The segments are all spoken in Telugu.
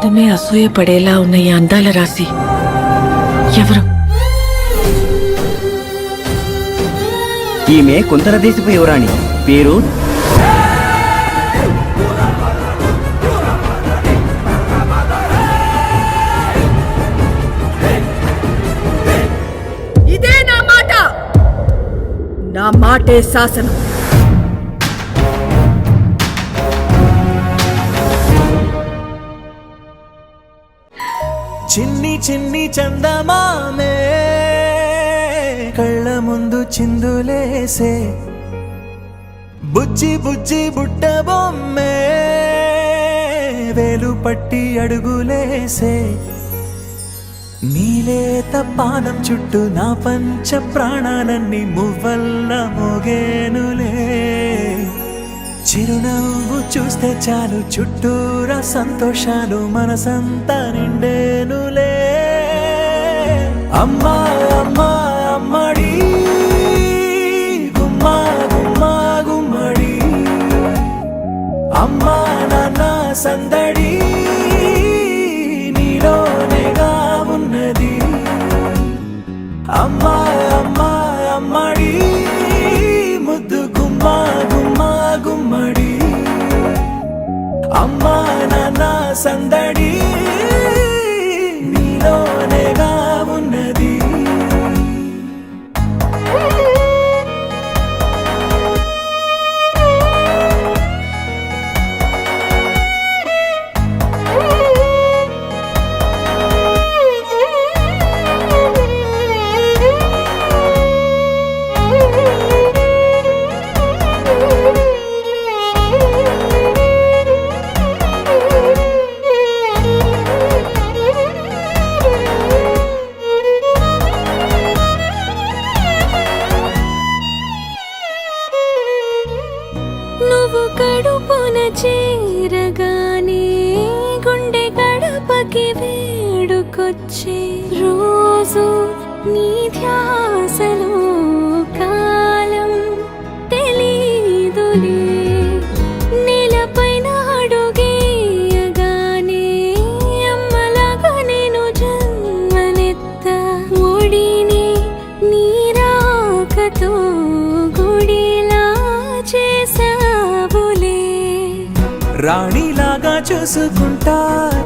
అందమే అసూయపడేలా ఉన్న ఈ అందాల రాశి ఎవరు? ఈమె కుంతల దేశపు యువరాణి, పేరు ఇదే నా మాట. నా మాటే శాసనం. చిన్ని చిన్ని చందమామే కళ్ళ ముందు చిందులేసే, బుజ్జి బుజ్జి బుట్ట బొమ్మే వేలు పట్టి అడుగులేసే, నీలేత పానం చుట్టూ నా పంచ ప్రాణాలన్నీ మువ్వల్ల మోగేనులే, చిరునవ్వు చూస్తే చాలు చుట్టూరా సంతోషాలు మనసంతా నిండేనులే. అమ్మా అమ్మా అమ్మడి గుమ్మా గుమ్మా గుమ్మడి, అమ్మా నాన్న సందడి నీలోనేగా ఉన్నది. అమ్మా అమ్మా అమ్మడి ముద్దు గుమ్మా గుమ్మా గుమ్మడి, అమ్మా నాన్న సందడి నీలోనేగా ఉన్నది. నువ్వు కడుపున చేరగానే గుండె గడపకి వేడుకొచ్చే రోజు నీ ధ్యాసలో కాలం తెలీదులే. నేలపైన అడుగేయగానే అమ్మలాగా నేను జన్మనెత్త, ఒడిని నీ రాకతో గుడిలా చేసావులే. రాణిలాగా చూసుకుంటా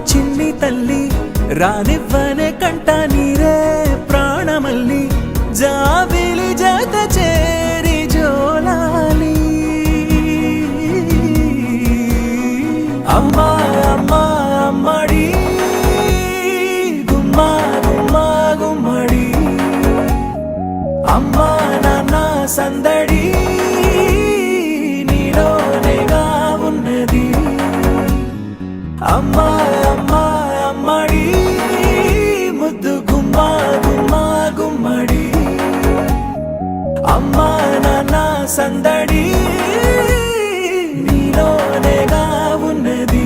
చిన్ని తల్లి, రానివ్వనే కంట నీరే ప్రాణమల్లి, జాబిలి జత చేరి జోలాలి. అమ్మా అమ్మా అమ్మడి గుమ్మా గుమ్మా గుమ్మడి, అమ్మా నాన్న సందడి నీలోనేగా ఉన్నది. అమ్మా అమ్మా అమ్మడి ముద్దు గుమ్మా గుమ్మా గుమ్మడి, అమ్మా నాన్న సందడి నీలోనేగా ఉన్నది.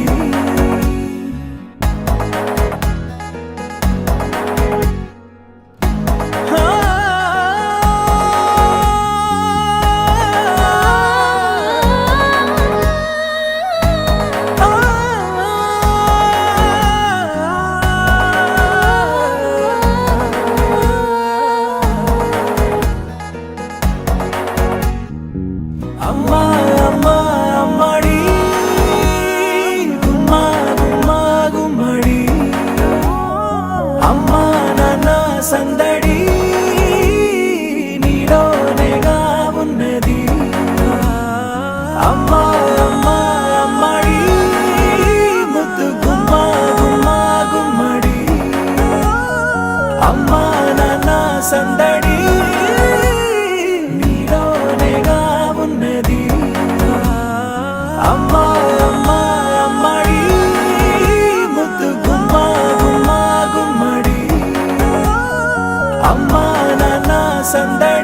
అమ్మా అమ్మా అమ్మడి గుమ్మా గుమ్మా గుమ్మడి, అమ్మా నాన్న సందడి నీలోనేగా ఉన్నది. అమ్మా అమ్మా అమ్మడి ముద్దు గుమ్మా గుమ్మా గుమ్మడి, అమ్మా నాన్న సందడి నీలోనేగా ఉన్నది. అమ్మా అమ్మా అమ్మడి ముద్దు గుమ్మా గుమ్మా గుమ్మడి, అమ్మా నాన్న సందడి